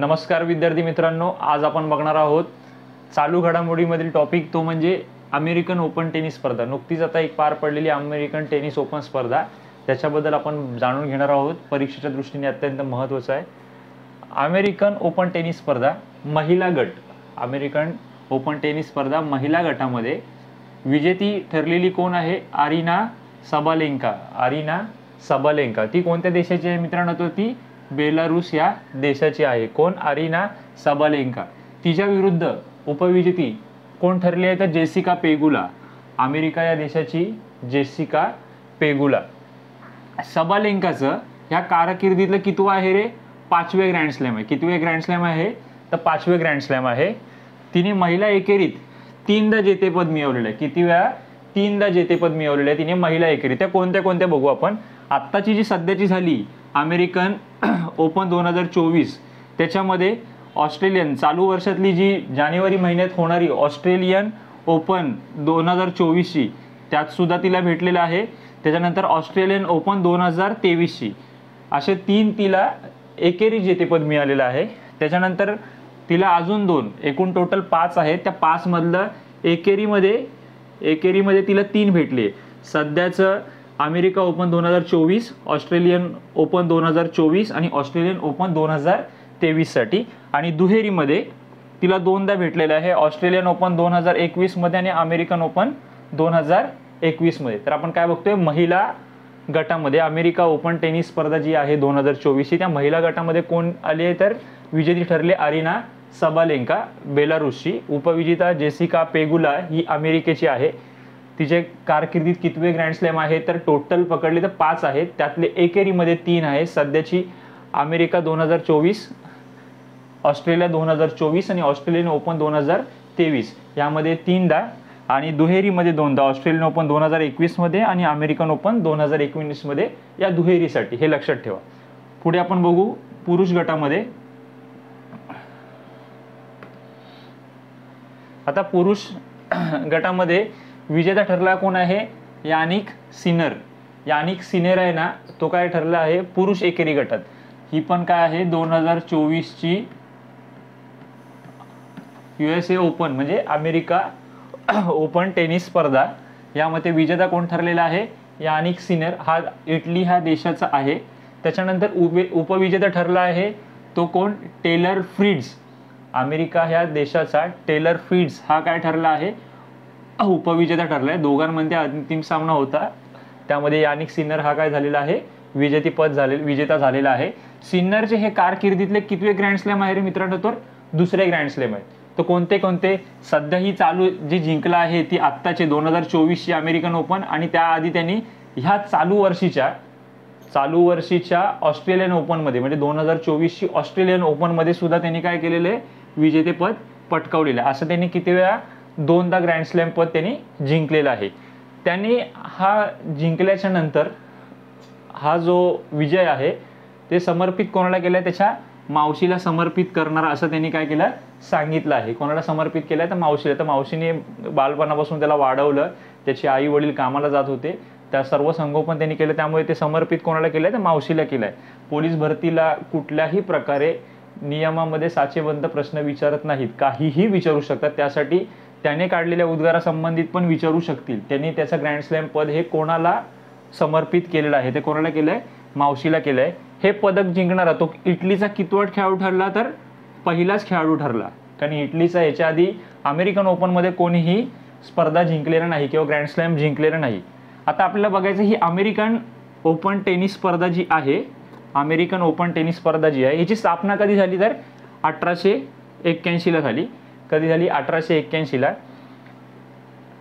नमस्कार विद्यार्थी मित्रांनो, आज आपण बघणार आहोत चालू घडामोडीमधील टॉपिक, तो म्हणजे अमेरिकन ओपन टेनिस स्पर्धा। नुकतीच आता एक पार पडलेली अमेरिकन टेनिस ओपन स्पर्धा, त्याच्याबद्दल आपण जाणून घेणार आहोत। परीक्षेच्या दृष्टीने अत्यंत महत्त्वाचं आहे। अमेरिकन ओपन टेनिस स्पर्धा महिला गट, अमेरिकन ओपन टेनिस स्पर्धा महिला गटामध्ये विजेती ठरलेली कोण आहे? Aryna Sabalenka. अरिना सबालेंका ती कोणत्या देशाची आहे मित्रांनो? तर ती बेलारूस या देशाची आहे। कोण? Aryna Sabalenka. तिच्या विरुद्ध उपविजेती कोण ठरली आहे? तर जेसिका पेगुला, अमेरिका या देशाची जेसिका पेगुला। सबालेंकाचं ह्या कारकिर्दीतलं कितवं आहे रे? 5वे ग्रँड स्लॅम आहे। कितवे ग्रँड स्लॅम आहे? तर 5वे ग्रँड स्लॅम आहे। तिने महिला एकेरीत 3दा जेतेपद मिळवलेलं आहे। किती वेळा? 3दा जेतेपद मिळवलेलं आहे तिने महिला एकेरीत। त्या कोणत्या कोणत्या बघू आपण। आत्ताची जी सध्याची झाली अमेरिकन ओपन 2024, त्याच्यामध्ये ऑस्ट्रेलियन चालू वर्षातली जी जानेवारी महिन्यात होणारी ऑस्ट्रेलियन ओपन 2024ची, त्यात सुद्धा तिला भेटलेलं आहे। त्याच्यानंतर ऑस्ट्रेलियन ओपन 2023ची, असे 3 तिला एकेरी जेतेपद मिळालेलं आहे। त्याच्यानंतर तिला अजून 2, एकूण टोटल 5 आहेत। त्या 5 मधलं एकेरीमध्ये तिला 3 भेटले। सध्याचं अमेरिका ओपन 2024, ऑस्ट्रेलियन ओपन 2024 आणि ऑस्ट्रेलियन ओपन 2023 साठी। आणि दुहेरीमध्ये तिला 2दा भेटलेलं आहे, ऑस्ट्रेलियन ओपन 2021 मध्ये आणि अमेरिकन ओपन 2021 मध्ये। तर आपण काय बघतोय, महिला गटामध्ये अमेरिका ओपन टेनिस स्पर्धा जी आहे 2024ची, त्या महिला गटामध्ये कोण आली आहे? तर विजेती ठरले अरिना सबालेंका बेलारूसची। उपविजेता जेसिका पेगुला ही अमेरिकेची आहे। तिचे कारकिर्दीत कितवे ग्रँड स्लॅम आहे? तर टोटल पकडले तर 5 आहेत, त्यातले एकेरीमध्ये 3 आहे। सध्याची अमेरिका 2024, ऑस्ट्रेलिया 2024 आणि ऑस्ट्रेलियन ओपन 2023 यामध्ये 3दा, आणि दुहेरीमध्ये 2दा, ऑस्ट्रेलियन ओपन 2021 मध्ये आणि अमेरिकन ओपन 2019 मध्ये या दुहेरीसाठी। हे लक्षात ठेवा। पुढे आपण बघू पुरुष गटामध्ये। आता पुरुष गटामध्ये विजेता ठरला कोण आहे? Jannik Sinner. यानिक सिनर आहे ना, तो काय ठरला आहे? पुरुष एकेरी गटात। ही पण काय आहे? 2024ची USA ओपन म्हणजे अमेरिका ओपन टेनिस स्पर्धा, यामध्ये विजेता कोण ठरलेला आहे? Jannik Sinner. हा इटली ह्या देशाचा आहे। त्याच्यानंतर उपविजेता ठरला आहे तो कोण? Teller Fritz. अमेरिका ह्या देशाचा टेलर फ्रिट्ज हा काय ठरला आहे? उपविजेता ठरलाय। दोघांमध्ये अंतिम सामना होता, त्यामध्ये यानिक सिनर हा काय झालेला आहे? विजेता झालेला आहे। सिन्नरचे हे कारकिर्दीतले कितवे ग्रँड स्लॅम आहे रे मित्रांनो? तर 2रे ग्रँड स्लॅम आहे। तर कोणते कोणते? सध्या ही चालू जी जिंकला आहे ती आत्ताचे 2024ची अमेरिकन ओपन, आणि त्याआधी त्यांनी ह्या चालू वर्षीच्या ऑस्ट्रेलियन ओपन मध्ये म्हणजे 2024ची ऑस्ट्रेलियन ओपन मध्ये सुद्धा त्यांनी काय केलेलं आहे? विजेतेपद पटकावलेलं आहे। असं त्यांनी किती वेळा? 2दा ग्रँड स्लॅम पद त्यांनी जिंकलेला आहे। त्यांनी हा जिंकल्याच्या नंतर हा जो विजय आहे ते समर्पित कोणाला केलाय? त्याच्या मावशीला समर्पित करणार, असं त्यांनी काय केलं? सांगितलं आहे। कोणाला समर्पित केलंय? तर मावशीला। तर मावशीने बालपणापासून त्याला वाढवलं, त्याचे आई वडील कामाला जात होते, त्या सर्व संगोपन त्यांनी केलं, त्यामुळे ते समर्पित कोणाला केलंय? तर मावशीला केलंय। पोलीस भरतीला कुठल्याही प्रकारे नियमामध्ये साचेबंद प्रश्न विचारत नाहीत, काहीही विचारू शकतात। त्यासाठी त्याने काढलेल्या उद्गारासंबंधित पण विचारू शकतील। त्यांनी त्याचं ग्रँड स्लॅम पद हे कोणाला समर्पित केलेलं आहे? ते कोणाला केलंय? मावशीला केलंय। हे पदक जिंकणारा तो इटलीचा कितवा खेळाडू ठरला? तर पहिलाच खेळाडू ठरला, कारण इटलीचा याच्या आधी अमेरिकन ओपन मध्ये कोणीही स्पर्धा जिंकलेला नाही किंवा ग्रँड स्लॅम जिंकलेला नाही। आता आपल्याला बघायचं ही अमेरिकन ओपन टेनिस स्पर्धा जी आहे, अमेरिकन ओपन टेनिस स्पर्धा जी आहे, याची स्थापना कधी झाली? तर 1881 ला झाली। कधी झाली? 1881 ला।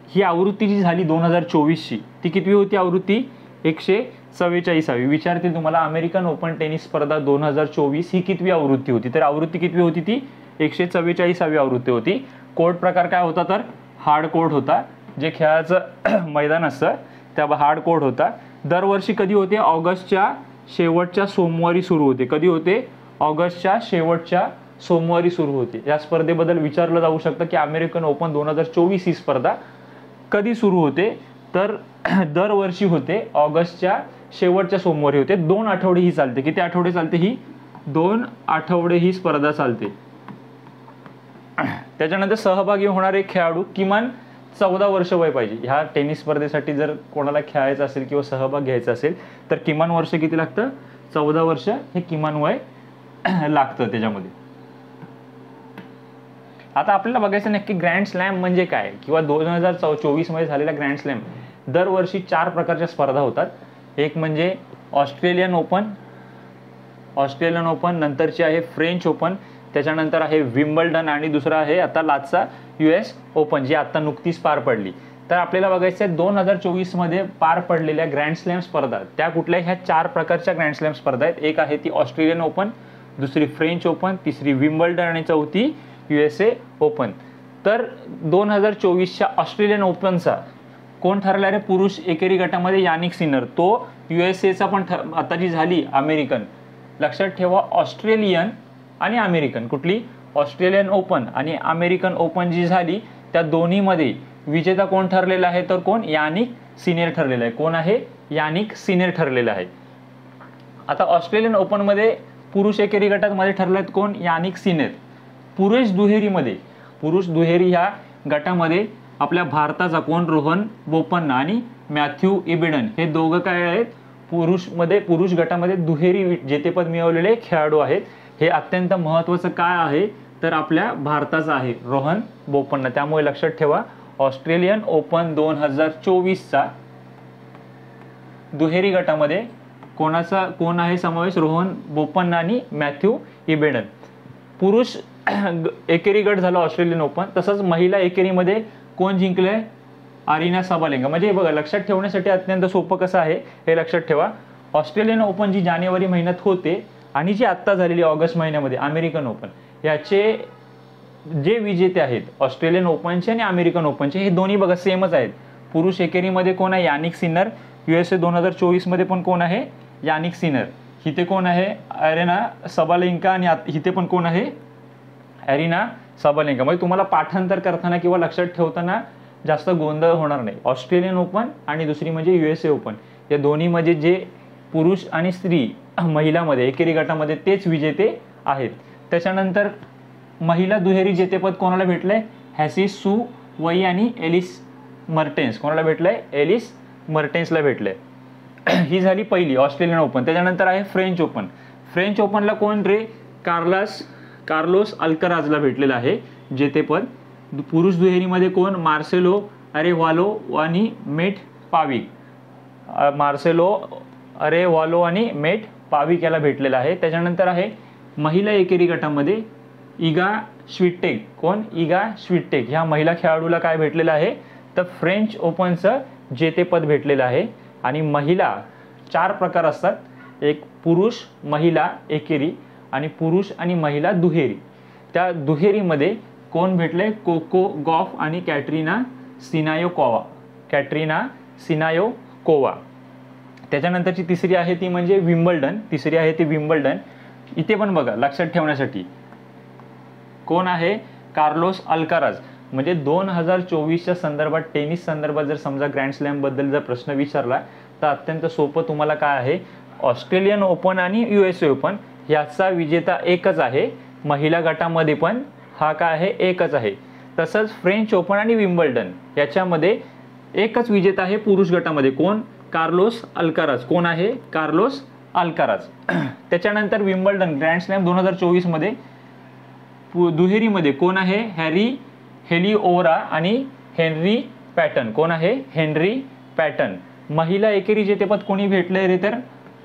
ही आवृत्ती जी झाली 2024ची, ती कितवी होती आवृत्ती? 144वी। विचारतील तुम्हाला अमेरिकन ओपन टेनिस स्पर्धा 2024 ही कितवी आवृत्ती होती? तर आवृत्ती कितवी होती? ती 144वी आवृत्ती होती। कोर्ट प्रकार काय होता? तर हार्ड कोर्ट होता। जे खेळाचं मैदान असतं त्या हार्ड कोर्ट होता। दरवर्षी कधी होते? ऑगस्टच्या शेवटच्या सोमवारी सुरू होते। कधी होते? ऑगस्टच्या शेवटच्या सोमवारी सुरू होते। या स्पर्धेबद्दल विचारलं जाऊ शकतं की अमेरिकन ओपन 2024 ही स्पर्धा कधी सुरू होते? तर दरवर्षी होते, ऑगस्टच्या शेवटच्या सोमवारी होते। 2 आठवडे ही चालते। किती आठवडे चालते ही? 2 आठवडे ही स्पर्धा चालते. त्याच्यानंतर सहभागी होणारे खेळाडू किमान 14 वर्ष वय पाहिजे. ह्या टेनिस स्पर्धेसाठी जर कोणाला खेळायचं असेल किंवा सहभाग घ्यायचा असेल तर किमान वर्ष किती लागतं? 14 वर्ष हे किमान वय लागतं त्याच्यामध्ये. आता आपल्याला बघायचं नक्की ग्रँड स्लॅम म्हणजे काय किंवा 2024 मध्ये झालेला ग्रँड स्लॅम. दरवर्षी 4 प्रकारच्या स्पर्धा होतात. एक म्हणजे ऑस्ट्रेलियन ओपन, नंतरची आहे फ्रेंच ओपन, त्याच्यानंतर आहे विम्बल्डन आणि दुसरा आहे आता लास्टचा US ओपन जी आता नुकतीच पार पडली. तर आपल्याला बघायचं आहे 2024 मध्ये पार पडलेल्या ग्रँड स्लॅम स्पर्धा त्या कुठल्या? ह्या 4 प्रकारच्या ग्रँड स्लॅम स्पर्धा आहेत. एक आहे ती ऑस्ट्रेलियन ओपन, दुसरी फ्रेंच ओपन, तिसरी विम्बल्डन आणि चौथी USA ओपन. तर 2024च्या ऑस्ट्रेलियन ओपनचा कोण ठरला रे? पुरुष एकेरी गटामध्ये यानिक सिनर. तो USAचा पण आता जी झाली अमेरिकन. लक्षात ठेवा ऑस्ट्रेलियन आणि अमेरिकन. कुठली? ऑस्ट्रेलियन ओपन आणि अमेरिकन ओपन जी झाली त्या दोन्हीमध्ये विजेता कोण ठरलेला आहे? तर कोण? यानिक सिनर ठरलेला आहे. कोण आहे? यानिक सिनर ठरलेला आहे. आता ऑस्ट्रेलियन ओपनमध्ये पुरुष एकेरी गटात मध्ये ठरलेत कोण? Jannik Sinner. पुरुष दुहेरी ह्या गटामध्ये आपल्या भारताचा कोण? रोहन बोपन्ना आणि मॅथ्यू इबेडन हे दोघं काय आहेत? पुरुष गटामध्ये दुहेरी जेतेपद मिळवलेले खेळाडू आहेत. हे अत्यंत महत्त्वाचं काय आहे तर आपल्या भारताचं आहे रोहन बोपन्ना. त्यामुळे लक्षात ठेवा ऑस्ट्रेलियन ओपन 2024चा दुहेरी गटामध्ये कोण आहे समावेश? रोहन बोपन्ना आणि मॅथ्यू इबेडन. पुरुष एकेरी गट झाला ऑस्ट्रेलियन ओपन. तसंच महिला एकेरीमध्ये कोण जिंकलंय? Aryna Sabalenka. म्हणजे बघा लक्षात ठेवण्यासाठी अत्यंत सोपं कसं आहे हे लक्षात ठेवा. ऑस्ट्रेलियन ओपन जी जानेवारी महिन्यात होते आणि जी आत्ता झालेली ऑगस्ट महिन्यामध्ये अमेरिकन ओपन, याचे जे विजेते आहेत ऑस्ट्रेलियन ओपनचे आणि अमेरिकन ओपनचे हे दोन्ही बघा सेमच आहेत. पुरुष एकेरीमध्ये कोण आहे? Jannik Sinner. USA 2024 मध्ये पण कोण आहे? Jannik Sinner. इथे कोण आहे? अरिना साबालेंका आणि इथे पण कोण आहे? Aryna Sabalenka. म्हणजे तुम्हाला पाठांतर करताना किंवा लक्षात ठेवताना जास्त गोंधळ होणार नाही. ऑस्ट्रेलियन ओपन आणि दुसरी म्हणजे USA ओपन या दोन्हीमध्ये जे पुरुष आणि स्त्री महिलामध्ये एकेरी गटामध्ये तेच विजेते आहेत. त्याच्यानंतर महिला दुहेरी जेतेपद कोणाला भेटलंय? हॅसी सू वई आणि एलिस मर्टेन्स. कोणाला भेटलंय? एलिस मर्टेन्सला भेटलंय. ही झाली पहिली ऑस्ट्रेलियन ओपन. त्याच्यानंतर आहे फ्रेंच ओपन. फ्रेंच ओपनला कोण रे? कार्लोस अल्कराजला भेटलेलं आहे जेतेपद. पुरुष दुहेरीमध्ये कोण? मार्सेलो अरेव्हालो आणि मेट पाविक याला भेटलेला आहे. त्याच्यानंतर आहे महिला एकेरी गटामध्ये इगा स्विटेक. कोण? इगा स्विटेक ह्या महिला खेळाडूला काय भेटलेलं आहे तर फ्रेंच ओपनचं जेतेपद भेटलेलं आहे. आणि महिला 4 प्रकार असतात. एक पुरुष महिला एकेरी आणि पुरुष आणि महिला दुहेरी. त्या दुहेरीमध्ये कोण भेटले? कोको गॉफ आणि कॅटरीना सिनायोकोवा. त्याच्यानंतरची तिसरी आहे ती म्हणजे विम्बल्डन. इथे पण बघा लक्षात ठेवण्यासाठी कोण आहे? Carlos Alcaraz. म्हणजे 2024च्या संदर्भात टेनिस संदर्भात जर समजा ग्रँड स्लॅम बद्दल जर प्रश्न विचारला तर अत्यंत सोपं तुम्हाला काय आहे? ऑस्ट्रेलियन ओपन आणि USA ओपन याचा विजेता एकच आहे. महिला गटामध्ये पण हा काय आहे? एकच आहे. तसंच फ्रेंच ओपन आणि विम्बल्डन याच्यामध्ये एकच विजेता आहे पुरुष गटामध्ये. कोण? Carlos Alcaraz. कोण आहे? Carlos Alcaraz. त्याच्यानंतर विम्बल्डन ग्रँड स्लॅम 2024 मध्ये दुहेरीमध्ये कोण आहे? हेलिओरा आणि हेनरी पॅटन. कोण आहे? Henry Patten. महिला एकेरी जेतेपद कोणी भेटलंय रे तर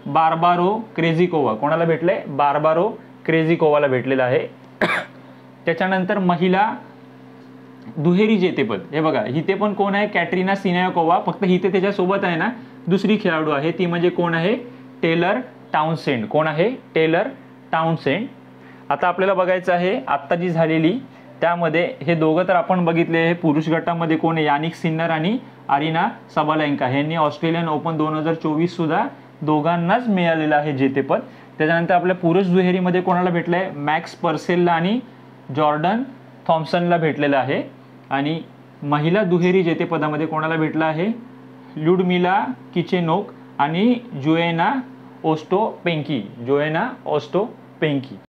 बार्बारो क्रेझिकोवा. कोणाला भेटलंय? बार्बारो क्रेझिकोवाला भेटलेलं आहे. त्याच्यानंतर महिला दुहेरी जेतेपद हे बघा इथे पण कोण आहे? कॅटरीना सिनायोकोवा. फक्त इथे त्याच्यासोबत आहे ना दुसरी खेळाडू आहे ती म्हणजे कोण आहे? Taylor Townsend. कोण आहे? Taylor Townsend. आता आपल्याला बघायचं आहे आत्ता जी झालेली त्यामध्ये हे दोघं तर आपण बघितले आहे. पुरुष गटामध्ये कोण आहे? यानिक सिन्नर आणि अरिना साबालेंका. यांनी ऑस्ट्रेलियन ओपन 2024 सुद्धा दोघांनाच मिळालेलं आहे जेतेपद. त्याच्यानंतर आपल्या पुरुष दुहेरीमध्ये कोणाला भेटलंय? मॅक्स पर्सेलला आणि जॉर्डन थॉम्सनला भेटलेलं आहे. आणि महिला दुहेरी जेतेपदामध्ये कोणाला भेटलं आहे? ल्युडमिला किचेनोक आणि जोएना ओस्टोपेंकी पेंकी.